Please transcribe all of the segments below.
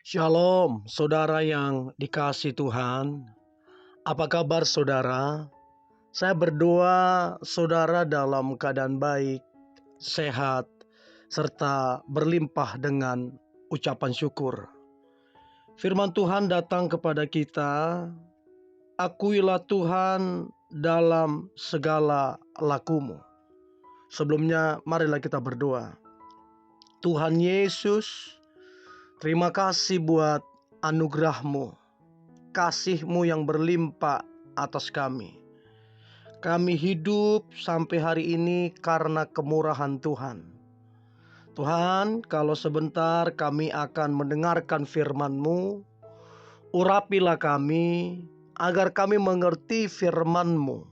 Shalom, saudara yang dikasihi Tuhan. Apa kabar saudara? Saya berdoa saudara dalam keadaan baik, sehat, serta berlimpah dengan ucapan syukur. Firman Tuhan datang kepada kita, akuilah Tuhan dalam segala lakumu. Sebelumnya, marilah kita berdoa. Tuhan Yesus, terima kasih buat anugerah-Mu, kasih-Mu yang berlimpah atas kami. Kami hidup sampai hari ini karena kemurahan Tuhan. Tuhan, kalau sebentar kami akan mendengarkan firman-Mu, urapilah kami agar kami mengerti firman-Mu.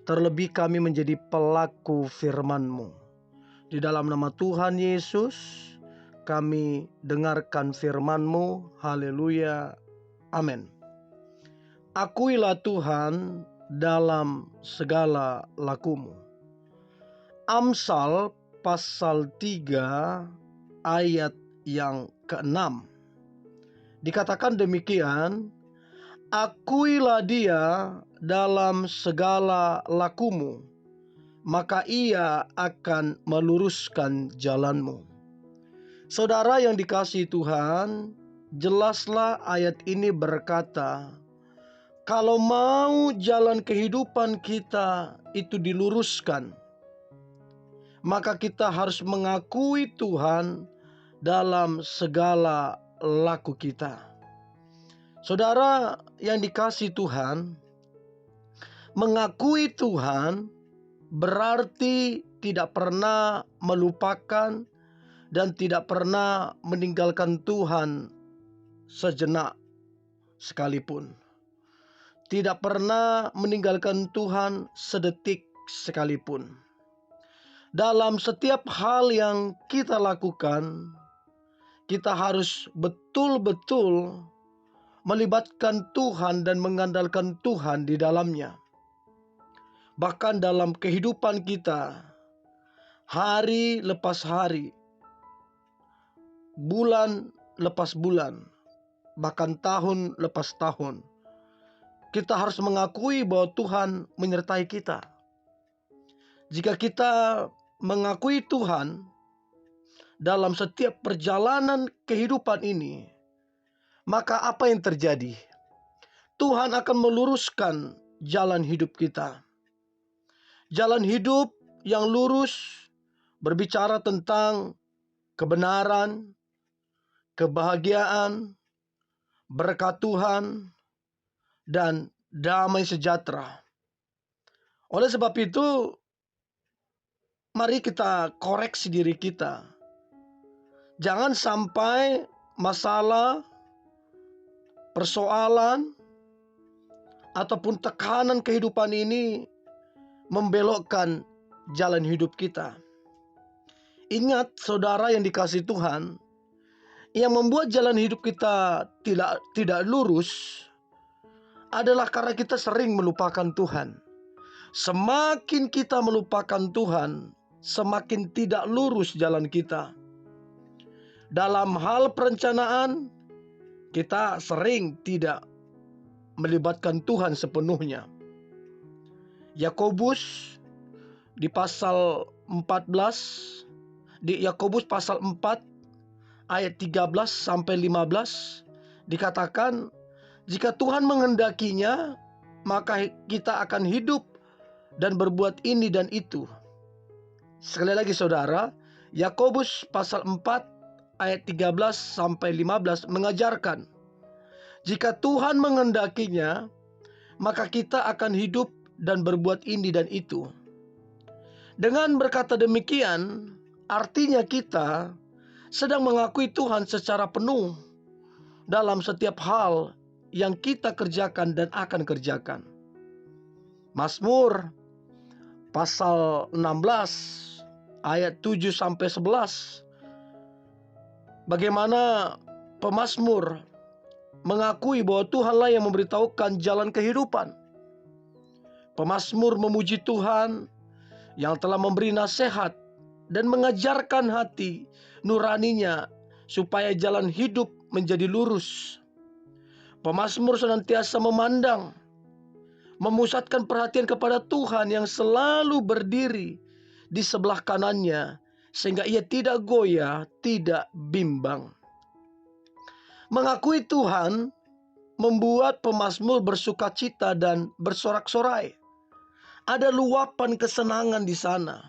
Terlebih kami menjadi pelaku firman-Mu. Di dalam nama Tuhan Yesus, kami dengarkan firman-Mu. Haleluya. Amin. Akuilah Tuhan dalam segala lakumu. Amsal pasal 3 ayat yang ke-6. Dikatakan demikian, akuilah dia dalam segala lakumu, maka ia akan meluruskan jalanmu. Saudara yang dikasihi Tuhan, jelaslah ayat ini berkata, kalau mau jalan kehidupan kita itu diluruskan, maka kita harus mengakui Tuhan dalam segala laku kita. Saudara yang dikasihi Tuhan, mengakui Tuhan berarti tidak pernah melupakan dan tidak pernah meninggalkan Tuhan sejenak sekalipun. Tidak pernah meninggalkan Tuhan sedetik sekalipun. Dalam setiap hal yang kita lakukan, kita harus betul-betul melibatkan Tuhan dan mengandalkan Tuhan di dalamnya. Bahkan dalam kehidupan kita, hari lepas hari, bulan lepas bulan, bahkan tahun lepas tahun, kita harus mengakui bahwa Tuhan menyertai kita. Jika kita mengakui Tuhan dalam setiap perjalanan kehidupan ini, maka apa yang terjadi? Tuhan akan meluruskan jalan hidup kita. Jalan hidup yang lurus berbicara tentang kebenaran, kebahagiaan, berkat Tuhan, dan damai sejahtera. Oleh sebab itu, mari kita koreksi diri kita. Jangan sampai masalah, persoalan, ataupun tekanan kehidupan ini membelokkan jalan hidup kita. Ingat saudara yang dikasihi Tuhan, yang membuat jalan hidup kita tidak lurus adalah karena kita sering melupakan Tuhan. Semakin kita melupakan Tuhan, semakin tidak lurus jalan kita. Dalam hal perencanaan, kita sering tidak melibatkan Tuhan sepenuhnya. Yakobus di pasal 14, di Yakobus pasal 4 ayat 13 sampai 15 dikatakan, jika Tuhan menghendakinya, maka kita akan hidup dan berbuat ini dan itu. Sekali lagi saudara, Yakobus pasal 4 ayat 13 sampai 15 mengajarkan, jika Tuhan menghendakinya, maka kita akan hidup dan berbuat ini dan itu. Dengan berkata demikian, artinya kita sedang mengakui Tuhan secara penuh dalam setiap hal yang kita kerjakan dan akan kerjakan. Mazmur pasal 16 ayat 7 sampai 11. Bagaimana pemazmur mengakui bahwa Tuhanlah yang memberitahukan jalan kehidupan. Pemazmur memuji Tuhan yang telah memberi nasihat dan mengajarkan hati nuraninya supaya jalan hidup menjadi lurus. Pemazmur senantiasa memandang, memusatkan perhatian kepada Tuhan yang selalu berdiri di sebelah kanannya, sehingga ia tidak goyah, tidak bimbang. Mengakui Tuhan membuat pemazmur bersukacita dan bersorak-sorai. Ada luapan kesenangan di sana.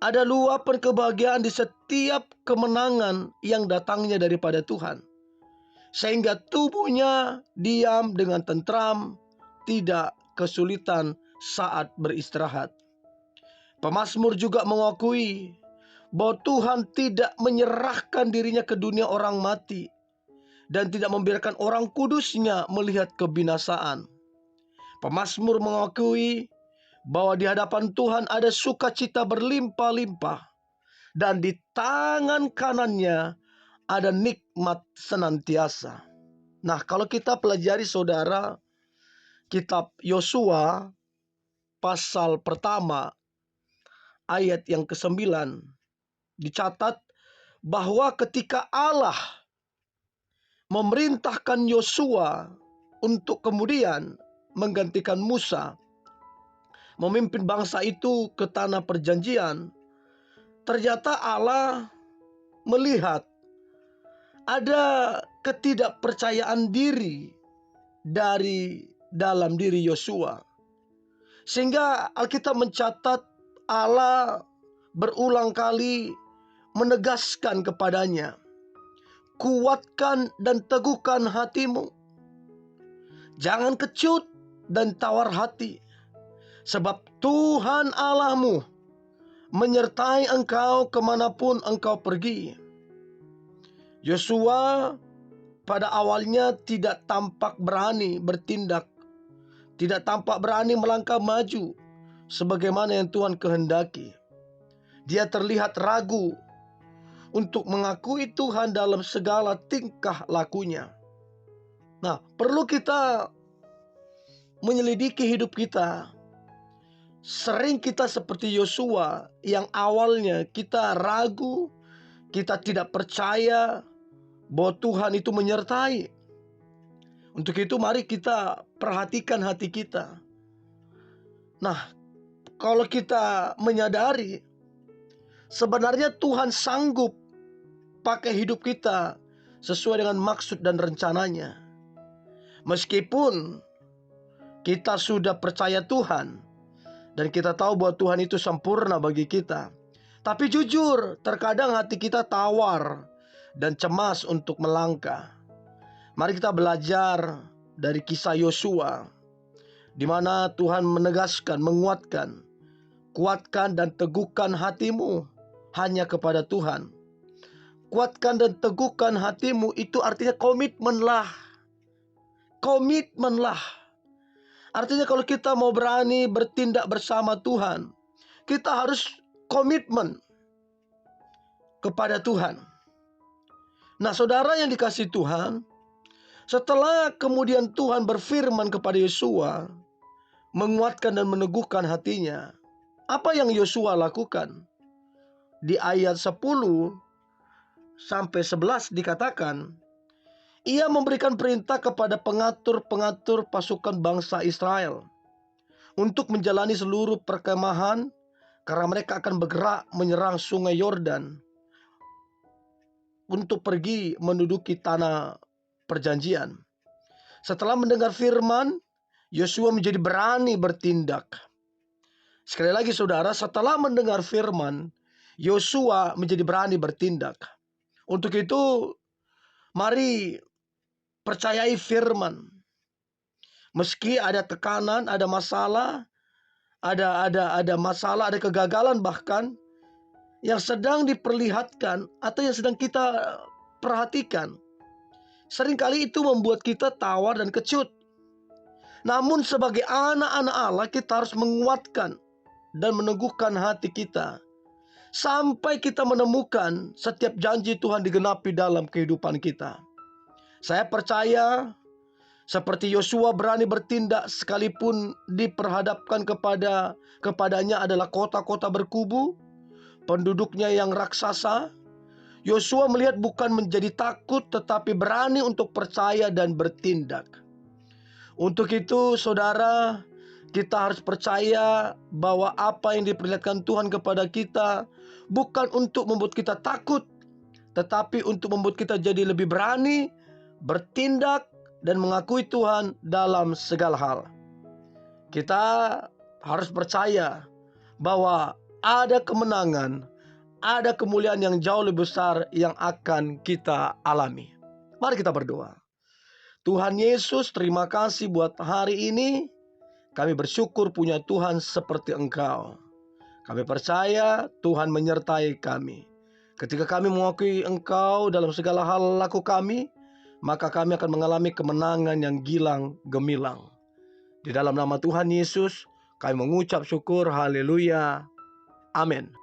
Ada luapan kebahagiaan di setiap kemenangan yang datangnya daripada Tuhan. Sehingga tubuhnya diam dengan tentram, tidak kesulitan saat beristirahat. Pemazmur juga mengakui bahwa Tuhan tidak menyerahkan dirinya ke dunia orang mati dan tidak membiarkan orang kudusnya melihat kebinasaan. Pemazmur mengakui bahwa di hadapan Tuhan ada sukacita berlimpah-limpah dan di tangan kanannya ada nikmat senantiasa. Nah, kalau kita pelajari saudara kitab Yosua pasal pertama ayat yang ke-9, dicatat bahwa ketika Allah memerintahkan Yosua untuk kemudian menggantikan Musa memimpin bangsa itu ke tanah perjanjian, ternyata Allah melihat ada ketidakpercayaan diri dari dalam diri Yosua. Sehingga Alkitab mencatat Allah berulang kali menegaskan kepadanya, kuatkan dan teguhkan hatimu. Jangan kecut dan tawar hati. Sebab Tuhan Allahmu menyertai engkau kemanapun engkau pergi. Yosua pada awalnya tidak tampak berani bertindak, tidak tampak berani melangkah maju sebagaimana yang Tuhan kehendaki. Dia terlihat ragu untuk mengakui Tuhan dalam segala tingkah lakunya. Nah, perlu kita menyelidiki hidup kita. Sering kita seperti Yosua yang awalnya kita ragu, kita tidak percaya bahwa Tuhan itu menyertai. Untuk itu mari kita perhatikan hati kita. Nah, kalau kita menyadari sebenarnya Tuhan sanggup pakai hidup kita sesuai dengan maksud dan rencananya. Meskipun kita sudah percaya Tuhan dan kita tahu bahwa Tuhan itu sempurna bagi kita, tapi jujur terkadang hati kita tawar dan cemas untuk melangkah. Mari kita belajar dari kisah Yosua, di mana Tuhan menegaskan, menguatkan, kuatkan dan teguhkan hatimu hanya kepada Tuhan. Kuatkan dan teguhkan hatimu itu artinya komitmenlah. Komitmenlah. Artinya kalau kita mau berani bertindak bersama Tuhan, kita harus komitmen kepada Tuhan. Nah, saudara yang dikasihi Tuhan, setelah kemudian Tuhan berfirman kepada Yosua, menguatkan dan meneguhkan hatinya, apa yang Yosua lakukan? Di ayat 10 sampai 11 dikatakan, ia memberikan perintah kepada pengatur-pengatur pasukan bangsa Israel untuk menjalani seluruh perkemahan, karena mereka akan bergerak menyerang sungai Yordan untuk pergi menduduki tanah perjanjian. Setelah mendengar firman, Yosua menjadi berani bertindak. Sekali lagi saudara, setelah mendengar firman, Yosua menjadi berani bertindak. Untuk itu, mari percayai firman. Meski ada tekanan, ada masalah, ada masalah, ada kegagalan bahkan yang sedang diperlihatkan atau yang sedang kita perhatikan, seringkali itu membuat kita tawar dan kecut. Namun sebagai anak-anak Allah, kita harus menguatkan dan meneguhkan hati kita sampai kita menemukan setiap janji Tuhan digenapi dalam kehidupan kita. Saya percaya seperti Yosua berani bertindak sekalipun diperhadapkan kepadanya adalah kota-kota berkubu, penduduknya yang raksasa. Yosua melihat bukan menjadi takut, tetapi berani untuk percaya dan bertindak. Untuk itu, saudara, kita harus percaya bahwa apa yang diperlihatkan Tuhan kepada kita bukan untuk membuat kita takut, tetapi untuk membuat kita jadi lebih berani, bertindak, dan mengakui Tuhan dalam segala hal. Kita harus percaya bahwa ada kemenangan, ada kemuliaan yang jauh lebih besar yang akan kita alami. Mari kita berdoa. Tuhan Yesus, terima kasih buat hari ini. Kami bersyukur punya Tuhan seperti Engkau. Kami percaya Tuhan menyertai kami. Ketika kami mengakui Engkau dalam segala hal laku kami, maka kami akan mengalami kemenangan yang gilang gemilang. Di dalam nama Tuhan Yesus, kami mengucap syukur. Haleluya. Amin.